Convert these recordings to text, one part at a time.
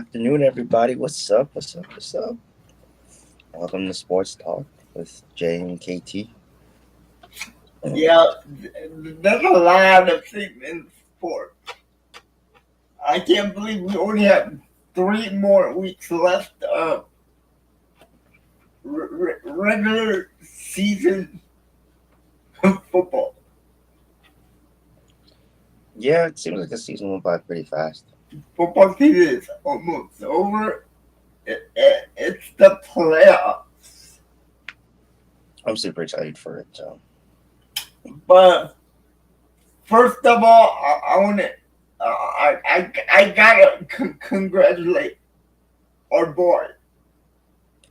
afternoon, everybody. What's up? What's up? What's up? Welcome to Sports Talk with Jay and KT. Yeah, there's a lot of things in sport. I can't believe we only have 3 more weeks left of regular season football. Yeah, it seems like the season went by pretty fast. Football season is almost over. It's the playoffs. I'm super excited for it. So, But first of all, I want to. I gotta congratulate our boy.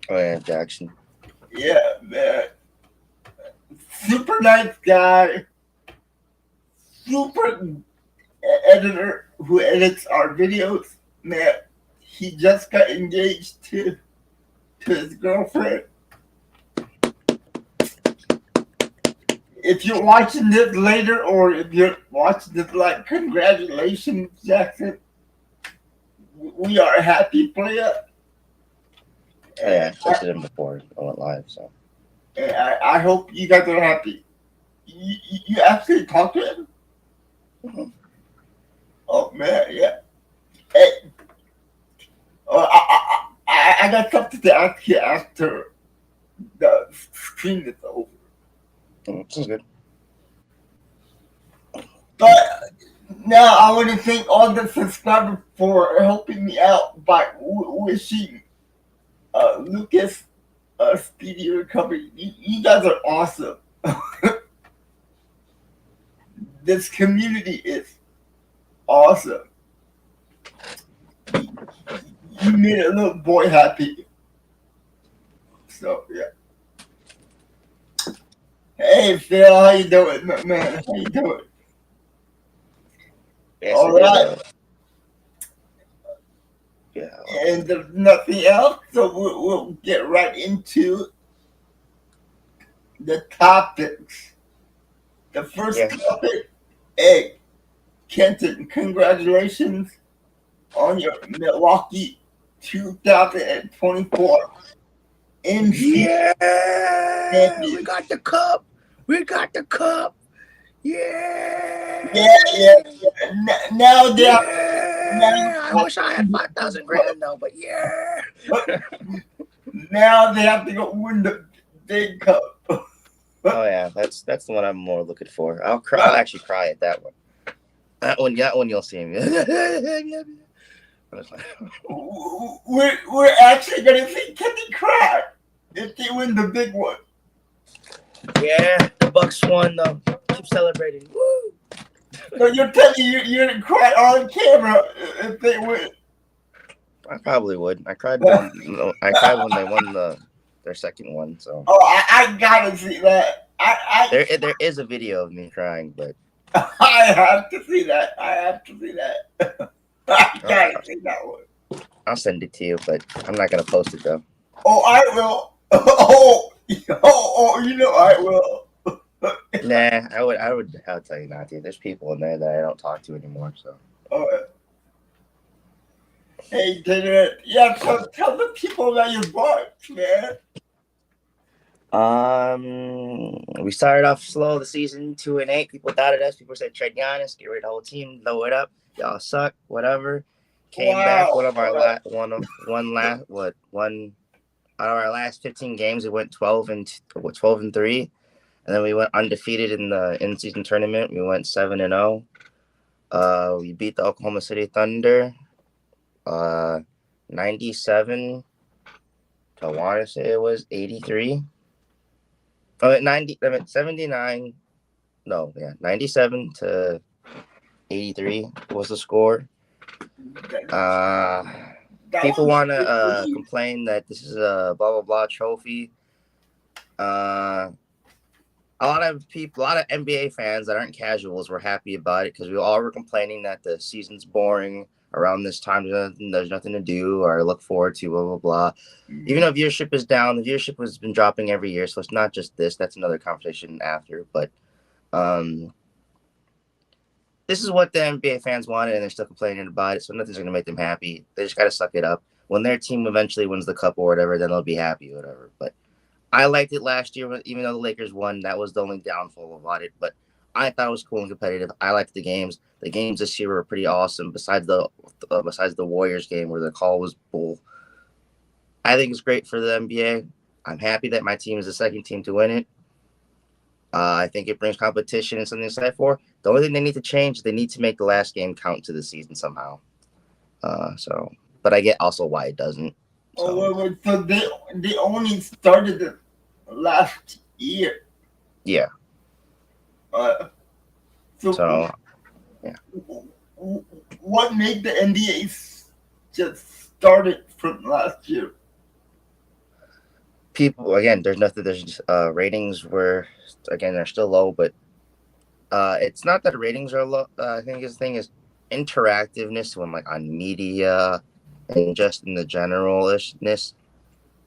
oh yeah, Jackson. Yeah, man. Super nice guy. Super editor who edits our videos. Man, he just got engaged to his girlfriend. If you're watching this later, or if you're watching this, like, congratulations, Jackson. We are a happy player. Oh yeah, I texted him before I went live. So, And I hope you guys are happy. You actually talked to him? Mhm. Oh, man, yeah. Hey, I got something to ask you after the stream is over. Sounds good. But now I want to thank all the subscribers for helping me out by wishing Lucas a speedy recovery. You guys are awesome. This community is awesome. You made a little boy happy. So yeah. Hey Phil, how you doing, man? How you doing? Yeah, All so right. yeah. And there's nothing else, so we'll get right into the topics. The first Yeah. topic, hey, Kenton, congratulations on your Milwaukee 2024 NC Yeah, we champion. got the cup. We got the cup. Yeah. Yeah. Now they have, Yeah. I wish I had 5,000 grand though, but yeah. now they have to go win the big cup. Oh yeah, that's the one I'm more looking for. I'll cry. I'll actually cry at that one. That one you'll see me. We're actually gonna see Kenny cry if they win the big one. Yeah, the Bucks won though. Keep celebrating. Woo! No, you're telling me you're gonna cry on camera if they win. I probably would. I cried one. I cried when they won their second one. So Oh, I gotta see that. there is a video of me crying, but I have to see that. I have to see that. I gotta see that one. I'll send it to you. But I'm not gonna post it though. Oh, I will. Oh, you know I will. Nah, I'll tell you not to. There's people in there that I don't talk to anymore. So Oh, hey, Dinner. Yeah, so tell the people about your Bucks, man. we started off slow the season 2-8. People doubted us. People said trade Giannis, get rid of the whole team, blow it up. Y'all suck. Whatever. Came back. Wow. One out of our last 15 games, we went 12-3, and then we went undefeated in the in-season tournament. We went 7-0. We beat the Oklahoma City Thunder, 97. I want to say it was 83. 79. No, yeah, 97 to 83 was the score. People want to complain that this is a blah blah blah trophy. A lot of NBA fans that aren't casuals were happy about it because we all were complaining that the season's boring around this time. There's nothing to do or look forward to, blah blah blah. Even though viewership is down, the viewership has been dropping every year, so it's not just this. That's another conversation after. But this is what the NBA fans wanted, and they're still complaining about it. So nothing's gonna make them happy. They just gotta suck it up. When their team eventually wins the cup or whatever, then they'll be happy, or whatever. But I liked it last year, even though the Lakers won. That was the only downfall about it. But I thought it was cool and competitive. I liked the games. The games this year were pretty awesome. Besides the Warriors game where the call was bull, I think it's great for the NBA. I'm happy that my team is the second team to win it. I think it brings competition and something to say for. The only thing they need to change, they need to make the last game count to the season somehow. But I get also why it doesn't. So they only started it last year. Yeah. So yeah. What made the NBA just started from last year? People again, there's nothing. There's just, ratings were again they're still low, but it's not that ratings are low. I think his thing is interactiveness when like on media and just in the generalness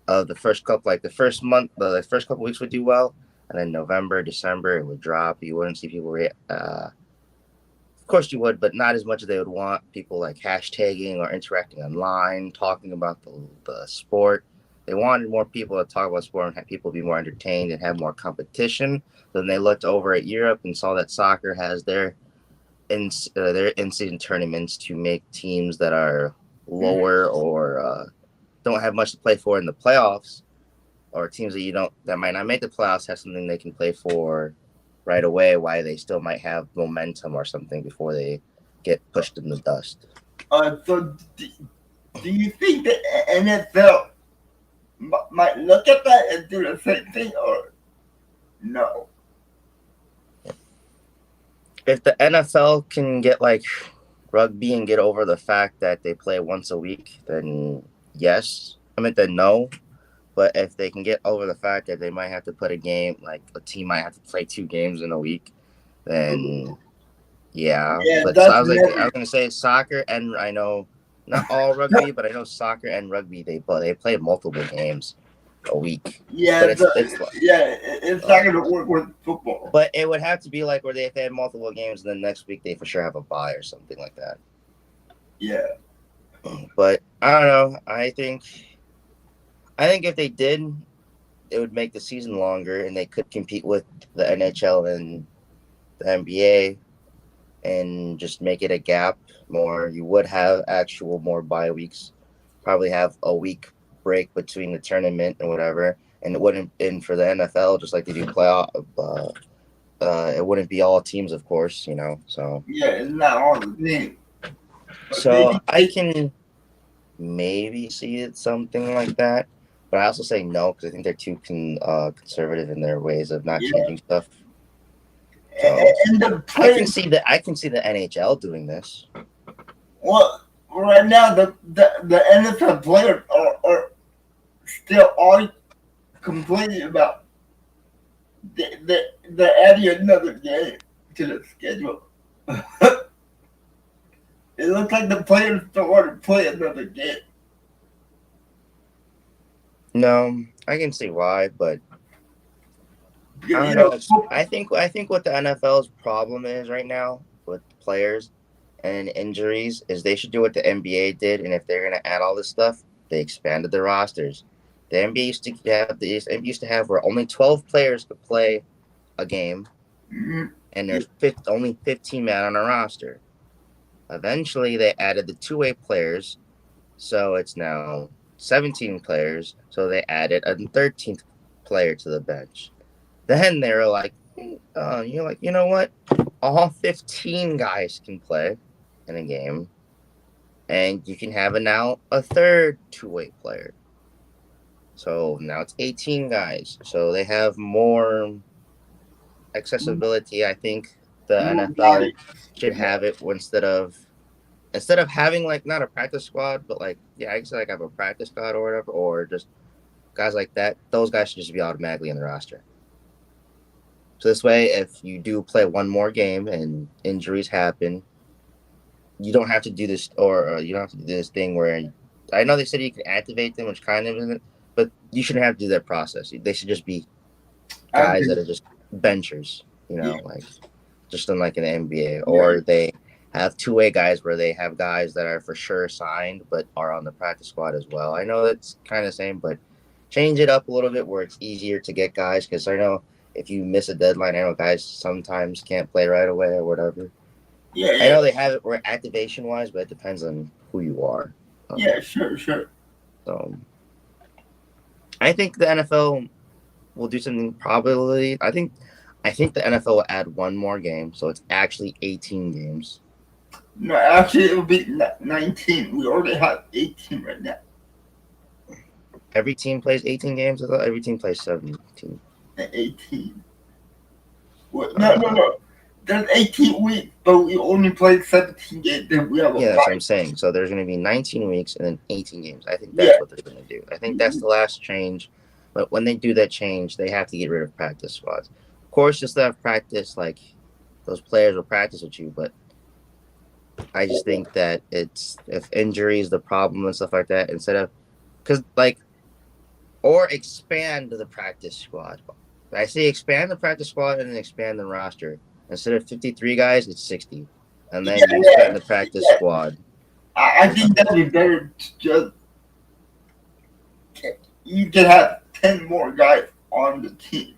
of the first couple, like the first month, the first couple weeks would do well, and then November, December it would drop. You wouldn't see people. Of course you would, but not as much as they would want. People like hashtagging or interacting online, talking about the sport. They wanted more people to talk about sport and have people be more entertained and have more competition. Then they looked over at Europe and saw that soccer has their in-season tournaments to make teams that are lower or don't have much to play for in the playoffs, or teams that might not make the playoffs have something they can play for right away. Why they still might have momentum or something before they get pushed in the dust. So do you think the NFL might look at that and do the same thing, or no? If the NFL can get like rugby and get over the fact that they play once a week, then yes. Then no. But if they can get over the fact that they might have to put a game, like a team might have to play 2 games in a week, then yeah. But so I was going to say soccer, and I know not all rugby, but I know soccer and rugby they play multiple games a week. Yeah, but it's not going to work with football. But it would have to be like where if they had multiple games, and then next week they for sure have a bye or something like that. Yeah. But I don't know. I think if they did, it would make the season longer, and they could compete with the NHL and the NBA, and just make it a gap more. You would have actual more bye weeks, probably have a week break between the tournament and whatever, and it wouldn't. And for the NFL, just like they do playoff, it wouldn't be all teams, of course. So yeah, it's not all the teams. So I can maybe see it something like that, but I also say no because I think they're too conservative in their ways of not changing stuff. So I can see the NHL doing this. Well, right now the NFL players are still all complaining about they're adding another game to the schedule. It looks like the players don't want to play another game. No, I can see why, but I don't know. I think what the NFL's problem is right now with players and injuries is they should do what the NBA did, and if they're gonna add all this stuff, they expanded their rosters. The NBA used to have where only 12 players could play a game, and there's only 15 men on a roster. Eventually, they added the two-way players, so it's now 17 players. So they added a 13th player to the bench. Then they were like, you're like, you know what? All 15 guys can play in a game, and you can have now a third two-way player. So now it's 18 guys. So they have more accessibility. I think the NFL should have it instead of having like not a practice squad, but like I guess like have a practice squad or whatever, or just guys like that. Those guys should just be automatically in the roster. So this way, if you do play one more game and injuries happen, you don't have to do this, or you don't have to do this thing where I know they said you can activate them, which kind of isn't, but you shouldn't have to do that process. They should just be guys that are just benchers, like just unlike in the NBA. Or they have two-way guys where they have guys that are for sure signed but are on the practice squad as well. I know that's kind of the same, but change it up a little bit where it's easier to get guys, because I know if you miss a deadline, I know guys sometimes can't play right away or whatever. Yeah, I know they have it where activation-wise, but it depends on who you are. Yeah, sure. So I think the NFL will do something probably. I think the NFL will add one more game, so it's actually 18 games. No, actually, it will be 19. We already have 18 right now. Every team plays 18 games. I thought every team plays 17. 18. No. There's 18 weeks, but we only played 17 games. Then we have a that's fight. what I'm saying. So there's going to be 19 weeks and then 18 games. I think that's what they're going to do. I think that's the last change. But when they do that change, they have to get rid of practice squads. Of course, just to have practice, like those players will practice with you. But I just think that if injury is the problem and stuff like that, instead of or expand the practice squad. I say expand the practice squad and then expand the roster. Instead of 53 guys, it's 60. And then you expand the practice squad. I think that would be better to just you can have 10 more guys on the team.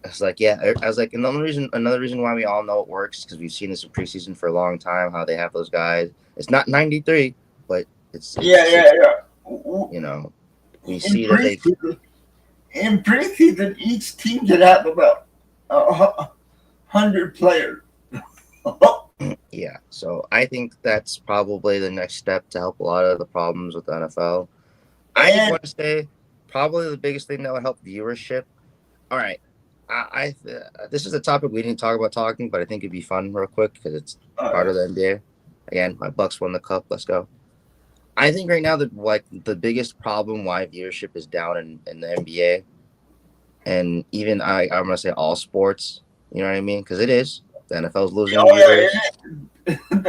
It's like, I was like, another reason why we all know it works, because we've seen this in preseason for a long time, how they have those guys. It's not 93, but it's 60. You know, we see that they. In preseason, each team could have about 100 players. Yeah, so I think that's probably the next step to help a lot of the problems with the NFL. I just want to say, probably the biggest thing that would help viewership. All right, this is a topic we didn't talk about but I think it'd be fun real quick because it's part of the NBA. Again, my Bucks won the cup. Let's go. I think right now the biggest problem why viewership is down in the NBA, and even I'm gonna say all sports. You know what I mean? Because it is. The NFL's losing viewers.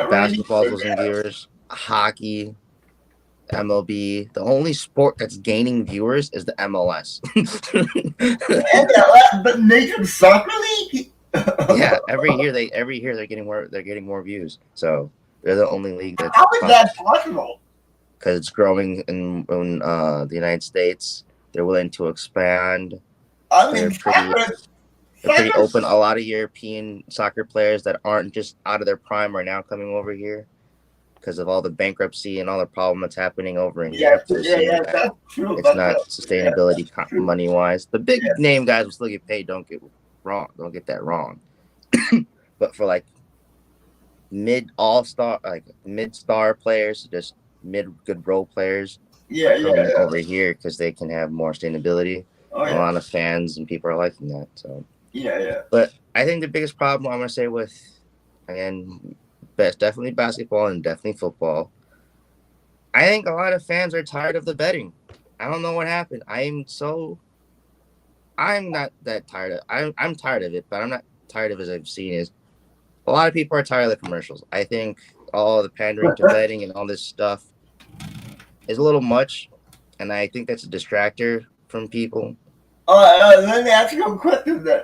Basketball's losing viewers. Hockey, MLB. The only sport that's gaining viewers is the MLS. But Major Soccer League. Yeah, every year they're getting more views. So they're the only league that's. How is that possible? Because it's growing in the United States. They're willing to expand. I mean, they're pretty open. A lot of European soccer players that aren't just out of their prime are now coming over here because of all the bankruptcy and all the problem that's happening over in Europe. That's true. It's not sustainability money-wise. The big name guys will still get paid. Don't get that wrong. But for like mid-star players, just good role players, over here because they can have more sustainability. A lot of fans and people are liking that. So But I think the biggest problem I'm gonna say with, again, definitely basketball and definitely football. I think a lot of fans are tired of the betting. I don't know what happened. I'm not that tired of. I'm tired of it, but I'm not tired of it as I've seen is a lot of people are tired of the commercials. I think all the pandering to betting and all this stuff is a little much, and I think that's a distractor from people. Let me ask you a question then.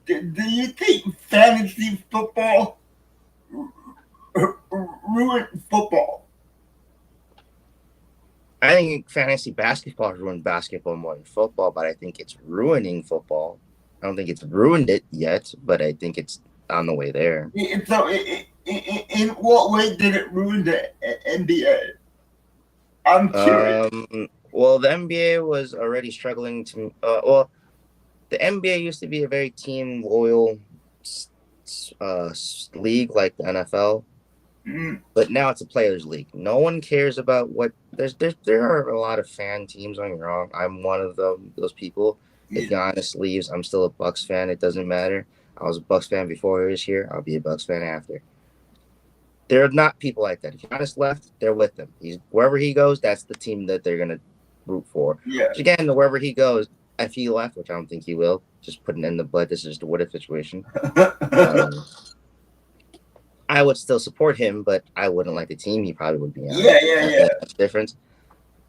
Do you think fantasy football ruined football? I think fantasy basketball ruined basketball more than football, but I think it's ruining football. I don't think it's ruined it yet, but I think it's on the way there. So, in what way did it ruin the NBA? I'm curious. Well, the NBA was already struggling to. The NBA used to be a very team loyal league like the NFL, but now it's a players' league. No one cares about what. There are a lot of fan teams. Don't get me wrong. I'm one of those people. If Giannis leaves, I'm still a Bucks fan. It doesn't matter. I was a Bucks fan before he was here. I'll be a Bucks fan after. There are not people like that. If Giannis left, they're with him. Wherever he goes, that's the team that they're gonna root for. Yeah. Again, wherever he goes, if he left, which I don't think he will, just putting in the blood. This is just a what if situation. I would still support him, but I wouldn't like the team he probably would be on. Yeah. That's the difference.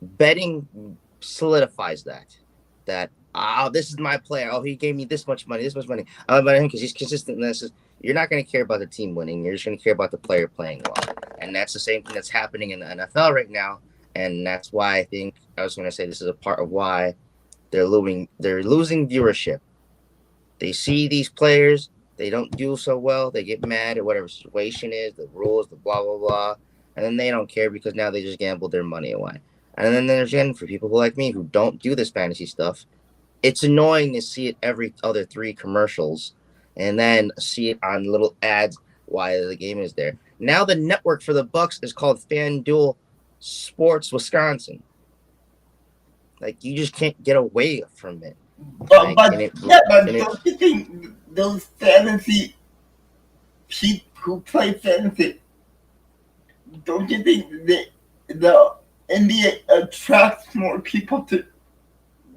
Betting solidifies that oh, this is my player. Oh, he gave me this much money, this much money. I love about him because he's consistent. And this is, you're not going to care about the team winning. You're just going to care about the player playing well. And that's the same thing that's happening in the NFL right now. And that's why I think I was going to say this is a part of why they're losing viewership. They see these players, they don't do so well, they get mad at whatever situation is, the rules, the blah blah blah, and then they don't care because now they just gambled their money away. And then there's again for people who like me who don't do this fantasy stuff, it's annoying to see it every other 3 commercials, and then see it on little ads while the game is there. Now the network for the Bucks is called FanDuel Sports Wisconsin. Like you just can't get away from it. But don't you think those fantasy people who play fantasy, don't you think that the NBA attracts more people to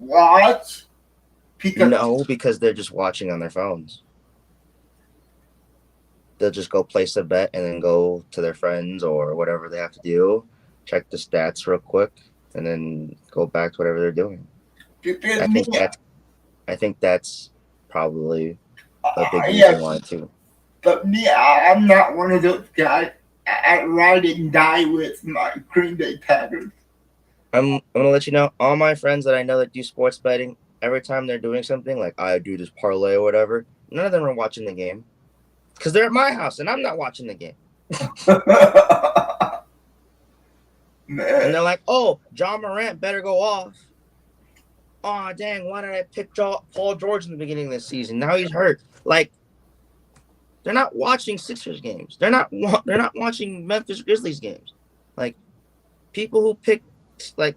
watch? Because they're just watching on their phones. They'll just go place a bet and then go to their friends or whatever they have to do, check the stats real quick, and then go back to whatever they're doing. I think that's probably a big reason why too. But me, I'm not one of those guys. I ride and die with my Green Bay Packers. I'm gonna let you know, all my friends that I know that do sports betting, every time they're doing something like I do this parlay or whatever, none of them are watching the game because they're at my house and I'm not watching the game. And they're like, "Oh, John Morant better go off." Oh, dang, why did I pick Paul George in the beginning of this season? Now he's hurt. Like, they're not watching Sixers games. They're not watching Memphis Grizzlies games. Like, people who pick, like,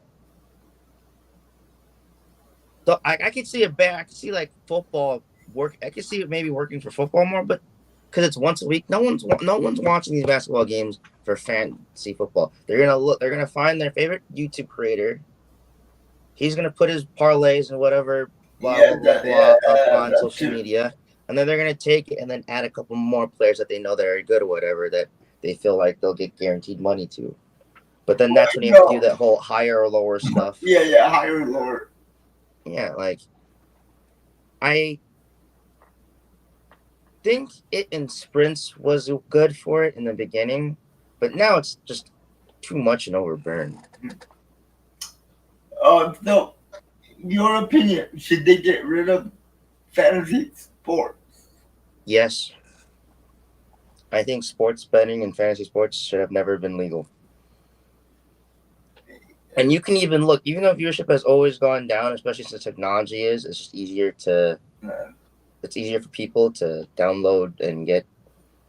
I could see I could see, like, football work. I could see it maybe working for football more, but because it's once a week, no one's watching these basketball games for fantasy football. They're gonna find their favorite YouTube creator. He's going to put his parlays and whatever up on social media. And then they're going to take it and then add a couple more players that they know that are good or whatever that they feel like they'll get guaranteed money to. But then that's when you have to do that whole higher or lower stuff. Yeah, higher or lower. Yeah, like, I think it in sprints was good for it in the beginning. But now it's just too much and overburned. So, your opinion, should they get rid of fantasy sports? Yes. I think sports betting and fantasy sports should have never been legal. And you can even look, even though viewership has always gone down, especially since technology it's just easier it's easier for people to download and get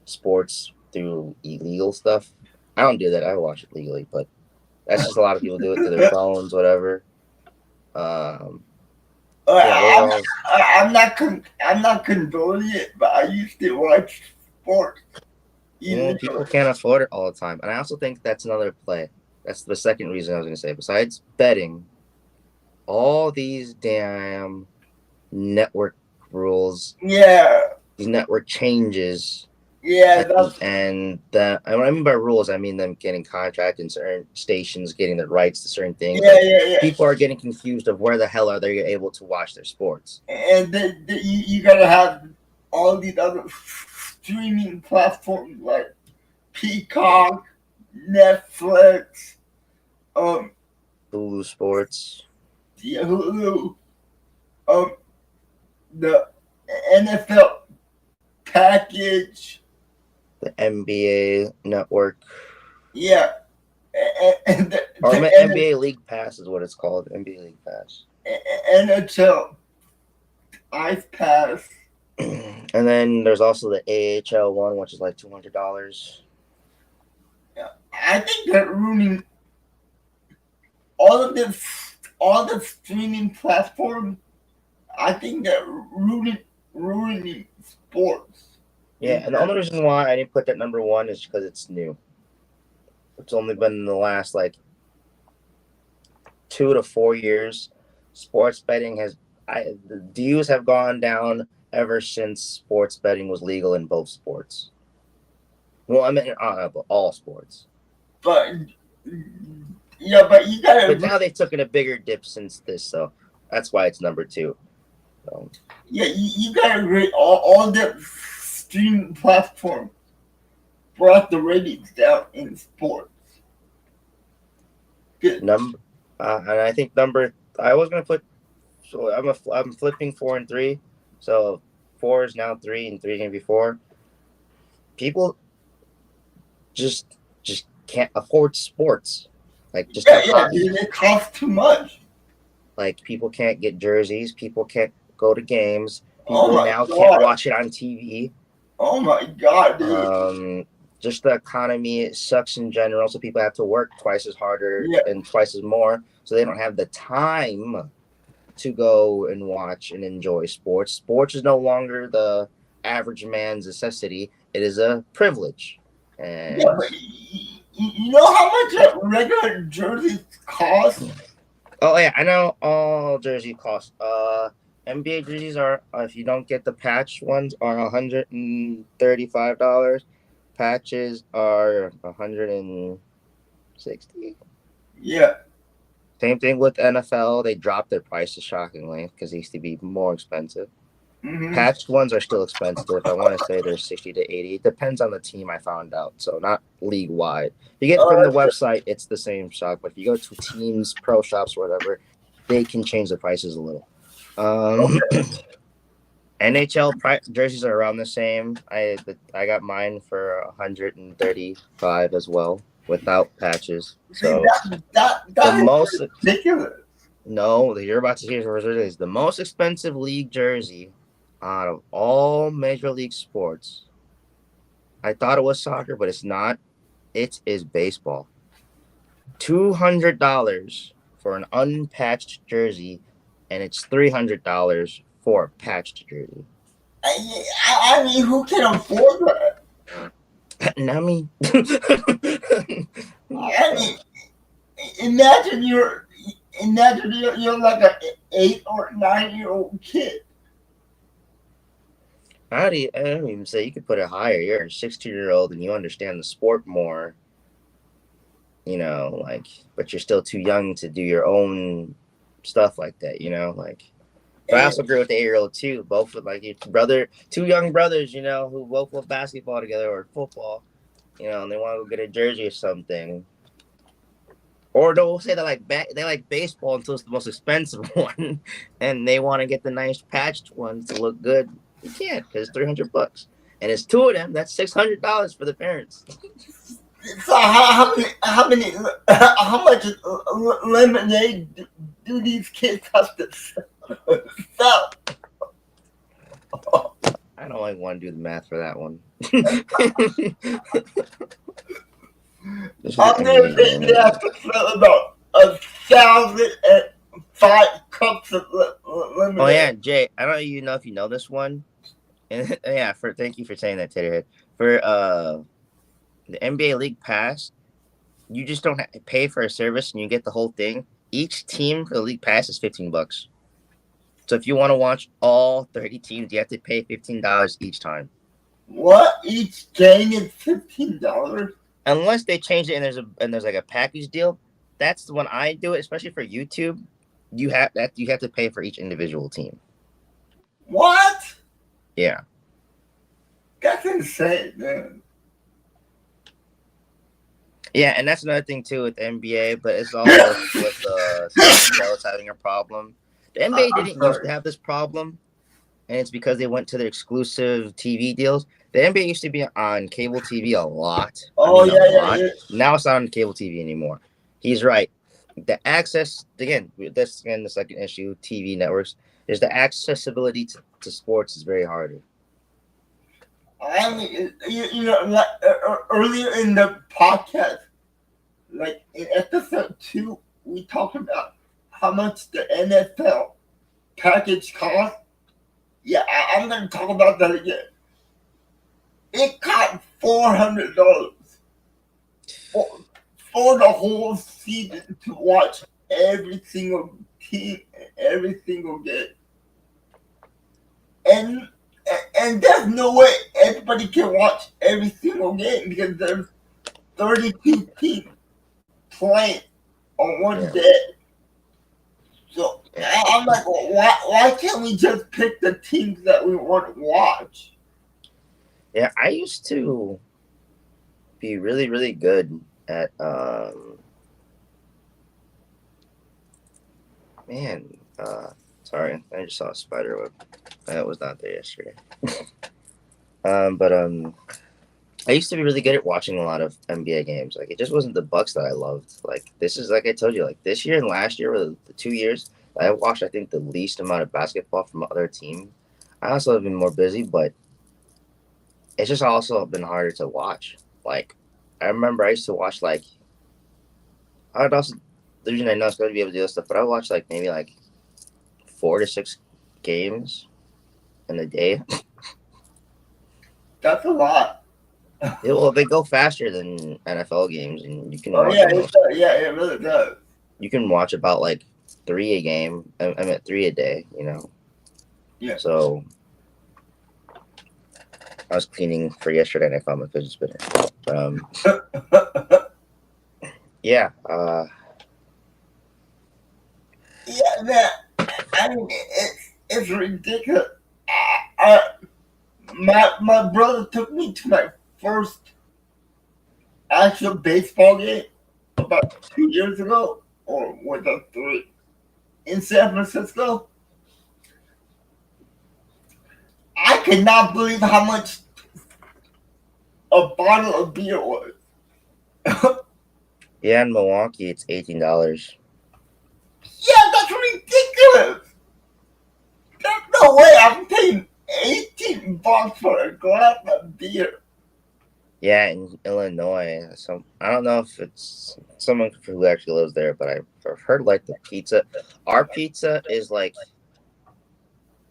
sports through illegal stuff. I don't do that. I watch it legally, but that's just a lot of people do it to their phones, whatever. I'm not condoning it, but I used to watch sports. People can't afford it all the time, and I also think that's another play. That's the second reason I was going to say. Besides betting, all these damn network rules, these network changes. And when I mean by rules, I mean them getting contract in certain stations, getting the rights to certain things. People are getting confused of where the hell are they able to watch their sports. And then you gotta have all these other streaming platforms like Peacock, Netflix, Hulu Sports, Hulu, the NFL package. The NBA network. Yeah. NBA League Pass is what it's called. NBA League Pass. NHL Ice Pass. And then there's also the AHL one, which is like $200. Yeah. I think they're ruining all the streaming platforms. I think they're ruining sports. Yeah, and the only reason why I didn't put that number one is because it's new. It's only been in the last 2 to 4 years. Sports betting the views have gone down ever since sports betting was legal in both sports. Well, I mean, all sports. But you gotta. But now they've taken a bigger dip since this, so That's why it's number 2. So, Yeah, you gotta agree. All the streaming platform brought the ratings down in sports. Good. and I think I was gonna put. So I'm flipping 4 and 3. So 4 is now 3, and 3 is gonna be 4. People just can't afford sports. Like just Yeah, a yeah, hobby. it costs too much. Like people can't get jerseys. People can't go to games. Oh People my now can't god. watch it on TV. Oh my god, dude. Just the economy, it sucks in general. So people have to work twice as harder Yeah. and twice as more. So they don't have the time to go and watch and enjoy sports. Sports is no longer the average man's necessity. It is a privilege. And Yeah, but you know how much a regular jersey costs? oh yeah, I know all jersey costs. NBA jerseys are if you don't get the patch ones are $135. Patches are 160. Yeah. Same thing with NFL. They dropped their prices shockingly because they used to be more expensive. Mm-hmm. Patched ones are still expensive. I want to say they're 60 to 80. It depends on the team, I found out. So not league wide. If you get from the website, it's the same shop. But if you go to teams, pro shops, or whatever, they can change the prices a little. NHL jerseys are around the same. I got mine for 135 as well without patches. So that the is most ridiculous. No, you're about to hear what it is. The most expensive league jersey out of all major league sports. I thought it was soccer, but it's not. It is baseball. $200 for an unpatched jersey, and it's $300 for a patched jersey. I mean, who can afford that? I mean, I mean, imagine you're like an 8 or 9-year-old kid. I don't even say you could put it higher. You're a 16-year-old and you understand the sport more. You know, like, but you're still too young to do your own stuff like that. You know, like. But I also agree with the 8-year-old too. Both with like your brother, 2 young brothers, you know, who both love basketball together or football, you know, and they want to go get a jersey or something. Or they'll say they like baseball until it's the most expensive one, and they want to get the nice patched ones to look good. You can't because it's $300, and it's 2 of them. That's $600 for the parents. So how much lemonade do these kids have to sell? I don't like want to do the math for that one. I'm gonna say they have to sell about 1,005 cups of lemonade. Oh yeah, Jay. I don't even know if you know this one. And yeah, thank you for saying that, Titterhead. For the NBA League Pass, you just don't have to pay for a service and you get the whole thing. Each team for the League Pass is $15. So if you want to watch all 30 teams, you have to pay $15 each time. What? Each game is $15? Unless they change it and there's like a package deal. That's when I do it, especially for YouTube. You have to pay for each individual team. What? Yeah. That's insane, man. Yeah, and that's another thing too with the NBA, but it's all with CBS having a problem. The NBA didn't used to have this problem, and it's because they went to their exclusive TV deals. The NBA used to be on cable TV a lot. Oh, yeah. Now it's not on cable TV anymore. He's right. The access, again, that's again the second issue, TV networks, is the accessibility to sports is very hard. I mean, you know, like, earlier in the podcast, like in episode 2, we talked about how much the NFL package cost. Yeah, I'm going to talk about that again. It cost $400 for the whole season to watch every single team, every single game. And there's no way everybody can watch every single game because there's 32 teams playing on one day. So I'm like, why can't we just pick the teams that we want to watch? Yeah, I used to be really, really good at man, sorry, I just saw a spider web. That was not there yesterday. But I used to be really good at watching a lot of NBA games. Like it just wasn't the Bucks that I loved. Like this is like I told you, like this year and last year were the 2 years I watched I think the least amount of basketball from other teams. I also have been more busy, but it's just also been harder to watch. Like I remember I used to watch like I would also the reason I know it's going to be able to do this stuff, but I would watch like maybe like 4 to 6 games in a day. That's a lot. Well, they go faster than NFL games, and you can Oh watch yeah, almost. yeah, it really does. You can watch about like 3 a game. I'm at 3 a day. Yeah. So I was cleaning for yesterday, and I found my fidget spinner. Yeah. Yeah, man. I mean, it's ridiculous. My brother took me to my first actual baseball game about 2 years ago, or was that 3, in San Francisco. I could not believe how much a bottle of beer was. Yeah, in Milwaukee, it's $18. Yeah, that's ridiculous. There's no way I'm paying $18 for a glass of beer. Yeah, in Illinois. So I don't know if it's someone who actually lives there, but I've heard like the pizza. Our pizza is like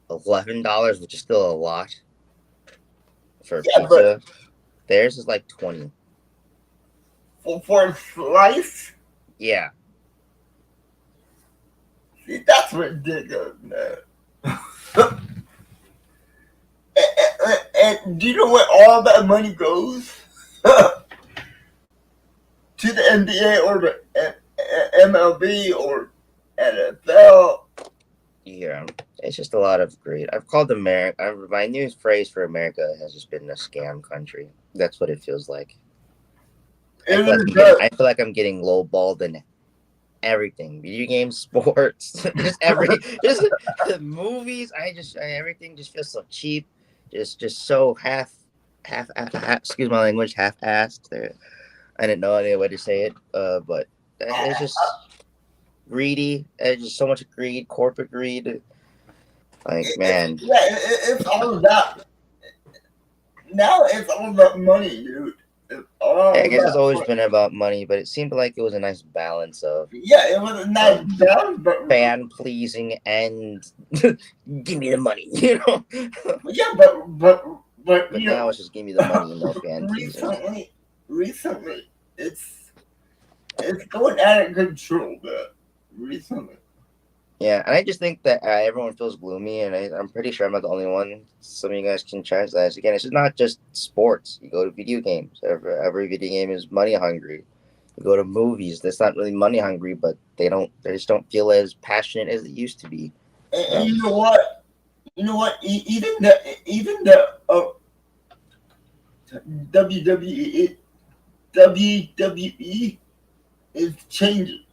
$11, which is still a lot for Yeah, but pizza. Theirs is like 20. for a slice, Yeah. see, that's ridiculous, man. And do you know where all that money goes? To the NBA or the MLB or NFL. Yeah. It's just a lot of greed. I've called America. My new phrase for America has just been a scam country. That's what it feels like. I feel like I'm getting lowballed in everything: video games, sports, just movies. Everything just feels so cheap, just so half. Excuse my language, half-assed. There, I didn't know any way to say it. But it's just greedy. There's just so much greed, corporate greed. Like man, It's all about. Now it's all about money, dude. It's all I guess it's about always money. been about money, but it seemed like it was a nice balance of Yeah, it was a nice balance, but fan pleasing and give me the money, yeah, but But you now know, it's just give me the money and no fan pleasing. recently, it's going out of control, man. Recently, Yeah, and I just think that everyone feels gloomy, and I'm pretty sure I'm not the only one. Some of you guys can challenge that. Again, it's just not just sports. You go to video games. Every video game is money hungry. You go to movies. That's not really money hungry, but they just don't feel as passionate as they used to be. and you know what? You know what? Even the WWE WWE is changing.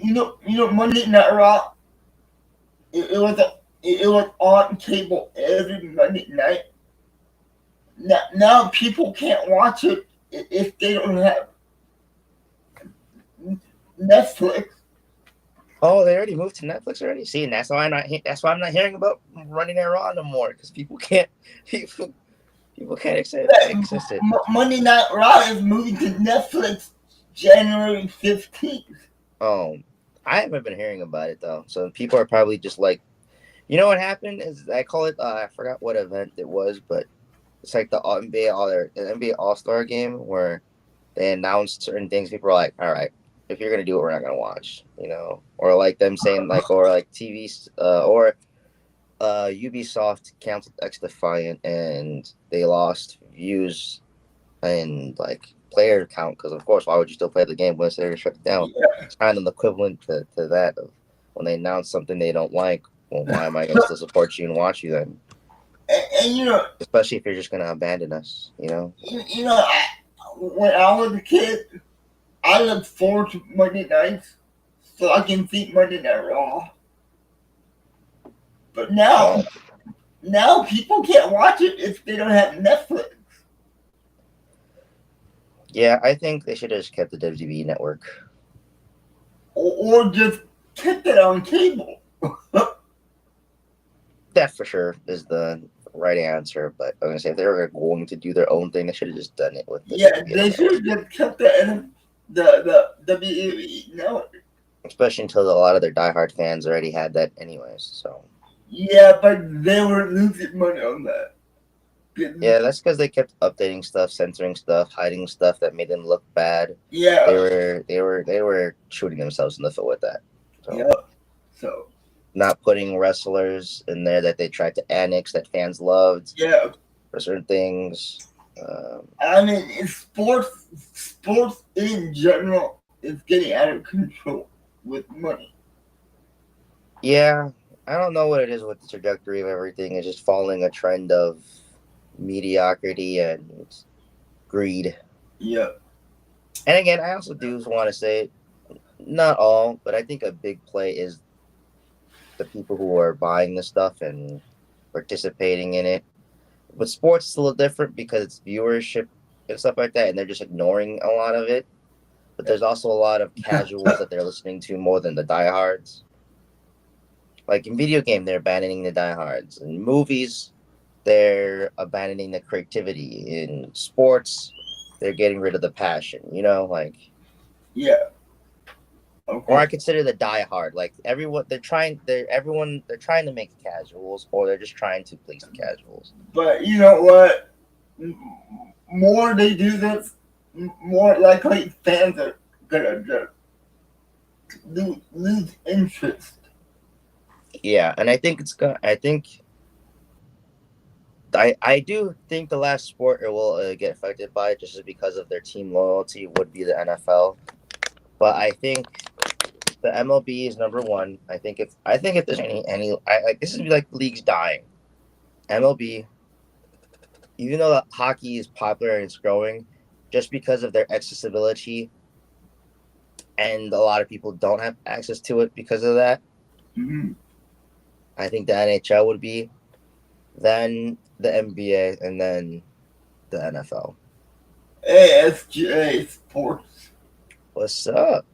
Monday Night Raw. It was on cable every Monday night. Now people can't watch it if they don't have Netflix. Oh, they already moved to Netflix already. See, and that's why I'm not hearing about running that Raw no more because people can't access it. Monday Night Raw is moving to Netflix January 15th. Oh, I haven't been hearing about it though. So people are probably just like, what happened is I call it. I forgot what event it was, but it's like the NBA All Star game where they announced certain things. People are like, all right, if you're gonna do it, we're not gonna watch. Or like them saying like, or like TV, or Ubisoft canceled X Defiant and they lost views and like player count because of course why would you still play the game once they're shut it down? Yeah. It's kind of the equivalent to that of when they announce something they don't like, well, why am I going to still support you and watch you then? And you know, Especially if you're just going to abandon us, you know? you know, when I was a kid, I looked forward to Monday nights so I can see Monday Night Raw. But now people can't watch it if they don't have Netflix. Yeah, I think they should have just kept the WWE network. Or just kept it on cable. That for sure is the right answer. But I'm going to say if they were going to do their own thing, they should have just done it with the Yeah, WWE they should network. have just kept the WWE network. Especially until a lot of their diehard fans already had that anyways. So Yeah, but they were losing money on that. yeah, that's because they kept updating stuff, censoring stuff, hiding stuff that made them look bad. Yeah. They were shooting themselves in the foot with that. So Yeah. So not putting wrestlers in there that they tried to annex that fans loved yeah, for certain things. I mean, sports in general is getting out of control with money. Yeah, I don't know what it is with the trajectory of everything. It's just following a trend of mediocrity and greed. Yeah. And again, I also do want to say, not all, but I think a big play is the people who are buying the stuff and participating in it. But sports is a little different because it's viewership and stuff like that, and they're just ignoring a lot of it. But there's also a lot of casuals that they're listening to more than the diehards. Like in video game, they're abandoning the diehards. In movies, they're abandoning the creativity. In sports, they're getting rid of the passion. You know, like Yeah. Okay. or I consider the diehard. Like everyone, they're trying to make casuals, or they're just trying to please the casuals. But you know what? More they do this, more likely fans are gonna just lose interest. Yeah, and I think it's gonna. I do think the last sport it will get affected by it just because of their team loyalty would be the NFL. But I think the MLB is number one. I think if there's this is like the league's dying. MLB, even though hockey is popular and it's growing, just because of their accessibility, and a lot of people don't have access to it because of that. Mm-hmm. I think the NHL would be, then the NBA, and then the NFL. ASGA Sports. What's up?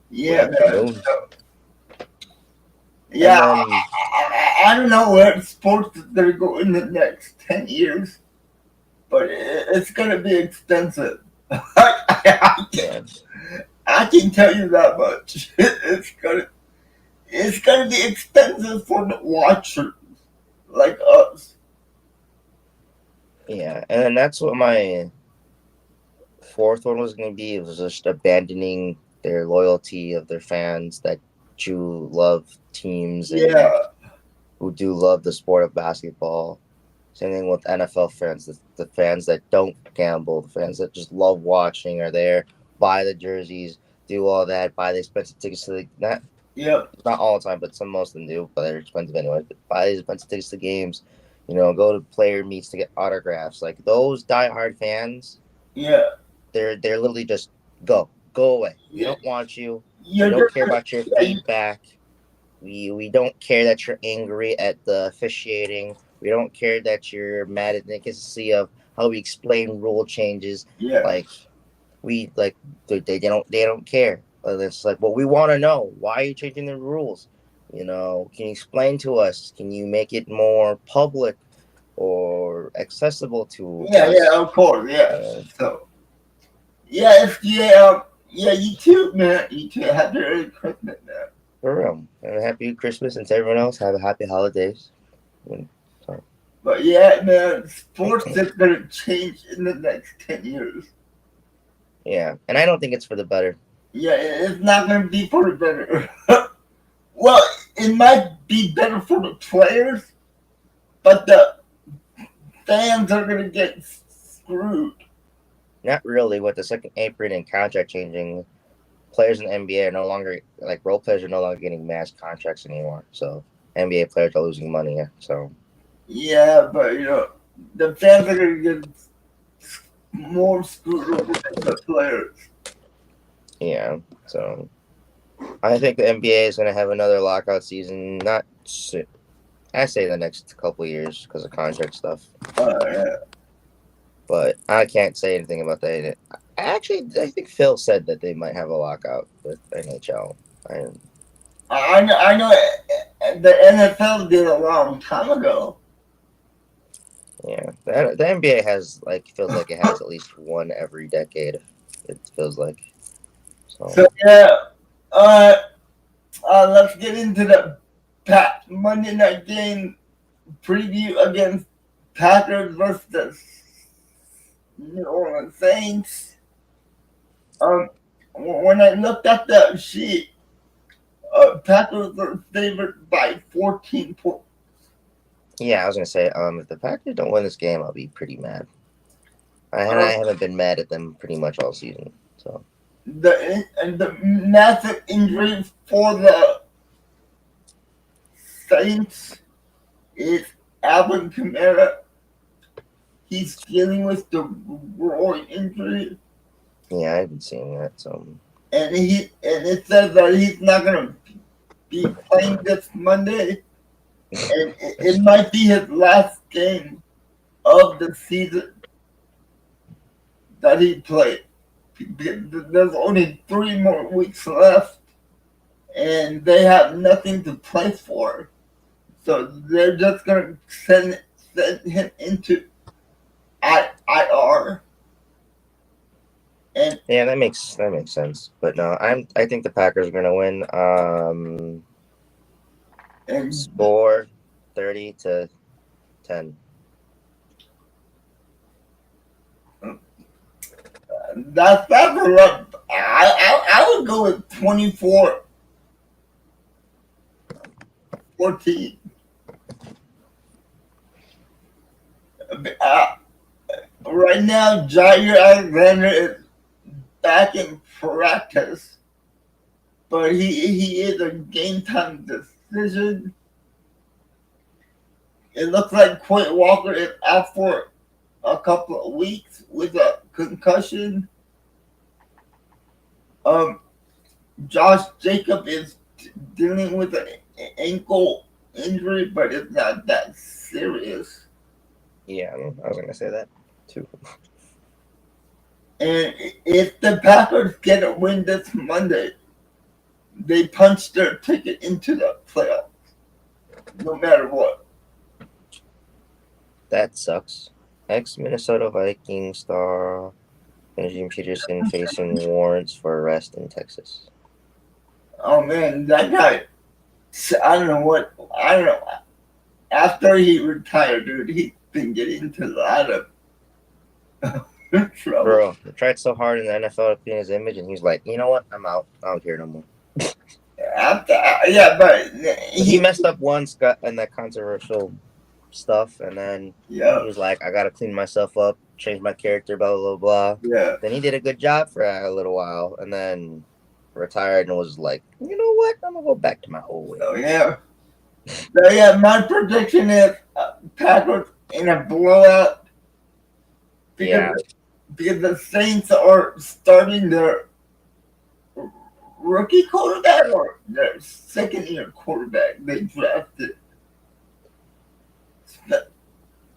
Yeah, man. And Yeah, then, I don't know where sports is gonna go in the next 10 years, but it's gonna be expensive. man, I can tell you that much. It's gonna be expensive for the watchers like us. yeah, and then that's what my fourth one was going to be. It was just abandoning their loyalty of their fans that do love teams and Yeah, who do love the sport of basketball. Same thing with NFL fans, the fans that don't gamble, the fans that just love watching are there, buy the jerseys, do all that, buy the expensive tickets to the yeah, not all the time, but most of them do, but they're expensive anyway. But buy these expensive tickets to games, go to player meets to get autographs. Like those diehard fans, yeah. they're literally just go away. We Yeah. don't want you. You're We don't care about your yeah, feedback. We don't care that you're angry at the officiating. We don't care that you're mad at the inconsistency of how we explain rule changes. yeah, Like they don't care. It's like, well, we want to know, why are you changing the rules? Can you explain to us? Can you make it more public or accessible to yeah, us? yeah. Of course, yeah. Uh, So, yeah, yeah. You too, man. You too. Happy early Christmas, man. for real. And a happy Christmas, and to everyone else, have a happy holidays. But yeah, man, sports is gonna change in the next 10 years. Yeah, and I don't think it's for the better. Yeah, it's not gonna be for the better. Well, it might be better for the players, but the fans are gonna get screwed. Not really with the second apron and contract changing. players in the NBA are no longer like role players are no longer getting mass contracts anymore. So NBA players are losing money. So Yeah, but the fans are gonna get more screwed over than the players. yeah, so I think the NBA is going to have another lockout season. Not soon. I say the next couple of years because of contract stuff. Yeah. But I can't say anything about that. I think Phil said that they might have a lockout with NHL. I know the NFL did a long time ago. Yeah, the NBA feels like it has at least one every decade. It feels like So yeah, let's get into the Monday night game preview against Packers versus the New Orleans Saints. When I looked at the sheet, Packers are favored by 14 points. Yeah, I was gonna say, if the Packers don't win this game, I'll be pretty mad. I haven't been mad at them pretty much all season. So the massive injury for the Saints is Alvin Kamara. He's dealing with the groin injury. yeah, I've been seeing that. So and it says that he's not gonna be playing this Monday, and it might be his last game of the season that he played. There's only 3 more weeks left, and they have nothing to play for, so they're just gonna send him into IR. And yeah, that makes sense. But no, I think the Packers are gonna win. Score 30-10. That's a lot. I would go with 24-14. Right now, Jair Alexander is back in practice, but he is a game time decision. It looks like Quay Walker is out for a couple of weeks with a concussion. Josh Jacob is dealing with an ankle injury, but it's not that serious. Yeah, I was gonna say that too. And if the Packers get a win this Monday, they punch their ticket into the playoffs, no matter what. That sucks. Ex-Minnesota Vikings star Adrian Peterson facing warrants for arrest in Texas. Oh man, that guy! I don't know. After he retired, dude, he's been getting into a lot of trouble. Bro, he tried so hard in the NFL to clean his image, and he's like, you know what? I'm out. I don't care no more. But he messed up once, got in that controversial stuff, and then he was like, I gotta clean myself up, change my character, blah blah blah. Yeah. Then he did a good job for a little while, and then retired and was like, you know what? I'm gonna go back to my old way. Oh yeah. So yeah, my prediction is Packers in a blowout because the Saints are starting their rookie quarterback or their second-year quarterback they drafted.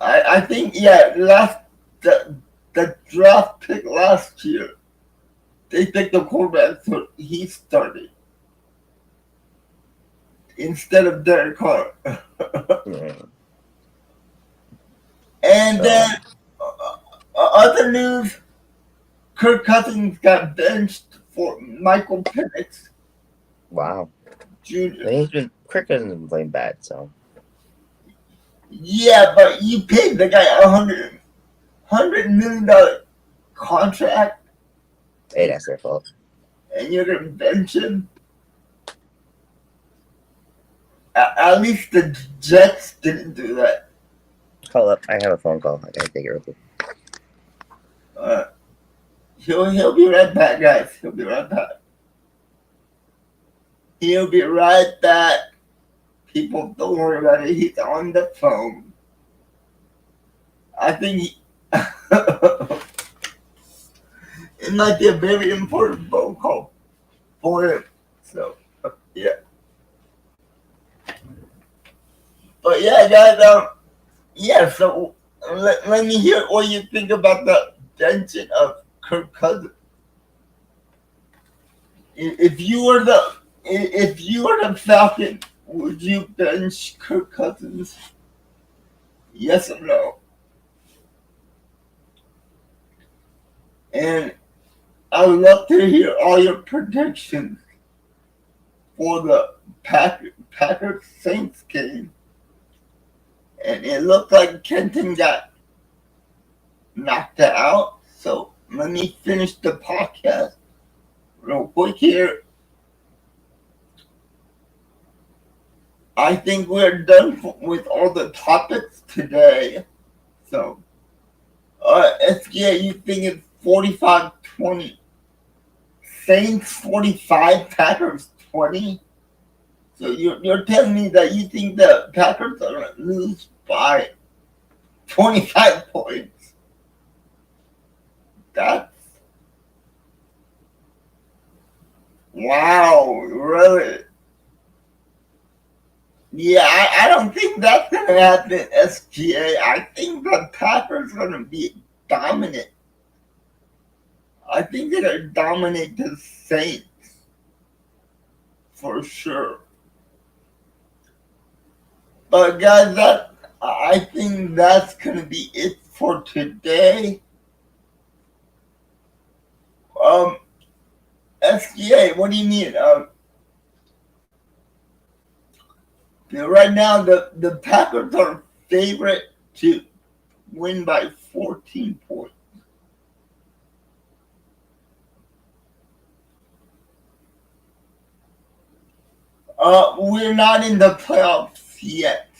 I think the draft pick last year they picked the quarterback so he started instead of Derek Carr. And then other news, Kirk Cousins got benched for Michael Penix. Wow. Jr. Kirk Cousins has been playing bad, so. Yeah, but you paid the guy $100 million contract. Hey, that's their fault. And you're going to bench him? At least the Jets didn't do that. Hold up, I have a phone call. I gotta take it real quick. He'll be right back, guys. He'll be right back. He'll be right back. People, don't worry about it. He's on the phone. I think it might be a very important phone call for him. So, yeah. But yeah, guys, yeah, so let me hear what you think about the benching of Kirk Cousins. If you were the Falcon, would you bench Kirk Cousins? Yes or no? And I would love to hear all your predictions for the Packers Saints game. And it looked like Kenton got knocked out. So let me finish the podcast real quick here. I think we're done with all the topics today. So, SGA, you think it's 45-20? Saints 45, Packers 20? So you're telling me that you think the Packers are going to lose by 25 points? That's... Wow, really? Yeah, I don't think that's going to happen, SGA. I think the Packers are going to be dominant. I think they're going to dominate the Saints. For sure. But guys, I think that's going to be it for today. SGA, what do you mean? Right now, the Packers are favorite to win by 14 points. We're not in the playoffs yet.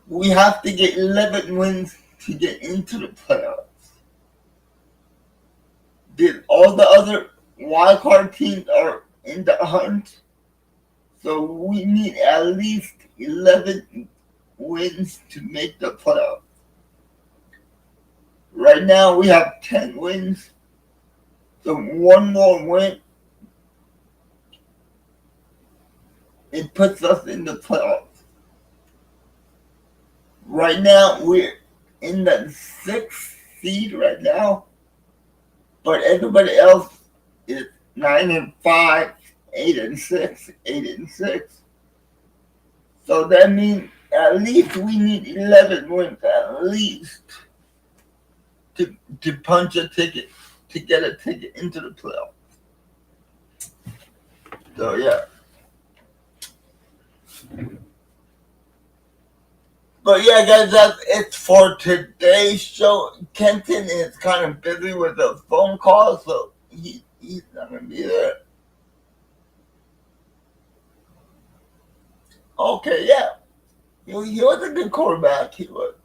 We have to get 11 wins to get into the playoffs. All the other wildcard teams are in the hunt. So we need at least 11 wins to make the playoffs. Right now we have 10 wins. So one more win, it puts us in the playoffs. Right now we're in the 6th seed right now. But everybody else is 9-5, 8-6, 8-6. So that means at least we need 11 wins at least to punch a ticket, to get a ticket into the playoffs. So yeah. But yeah, guys, that's it for today's show. Kenton is kind of busy with a phone call, so he's not going to be there. Okay, yeah. He was a good quarterback. He was.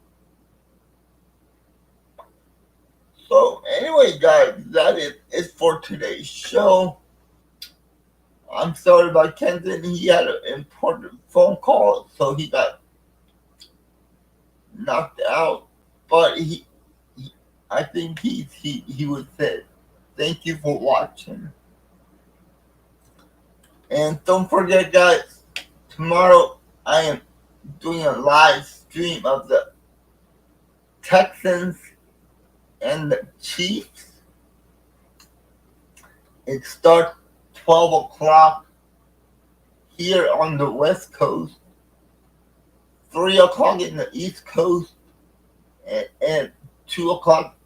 So anyway, guys, that is it for today's show. I'm sorry about Kenton. He had an important phone call, so he got knocked out, but I think he was said. Thank you for watching, and don't forget, guys, tomorrow I am doing a live stream of the Texans and the Chiefs. It starts 12 o'clock here on the West Coast, 3 o'clock in the East Coast, and 2 o'clock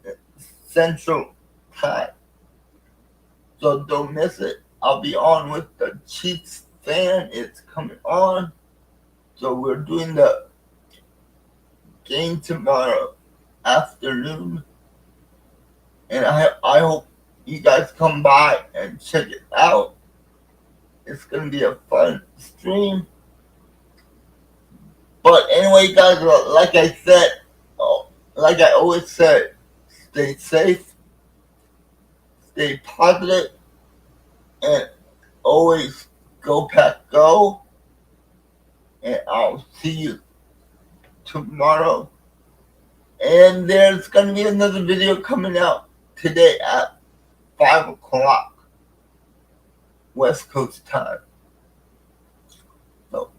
Central Time. So don't miss it. I'll be on with the Chiefs fan. It's coming on. So we're doing the game tomorrow afternoon. And I hope you guys come by and check it out. It's going to be a fun stream. But anyway, guys, like I said, like I always said, stay safe, stay positive, And always go Pack Go. And I'll see you tomorrow. And there's going to be another video coming out today at 5 o'clock West Coast time.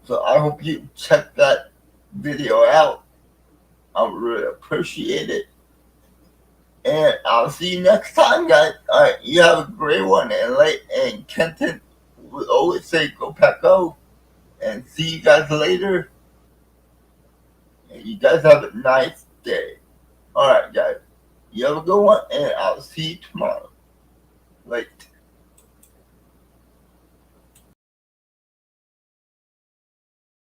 So I hope you check that video out. I really appreciate it. And I'll see you next time, guys. Alright, you have a great one. And Kenton would always say go Pack Go. And see you guys later. And you guys have a nice day. Alright, guys. You have a good one. And I'll see you tomorrow. Later.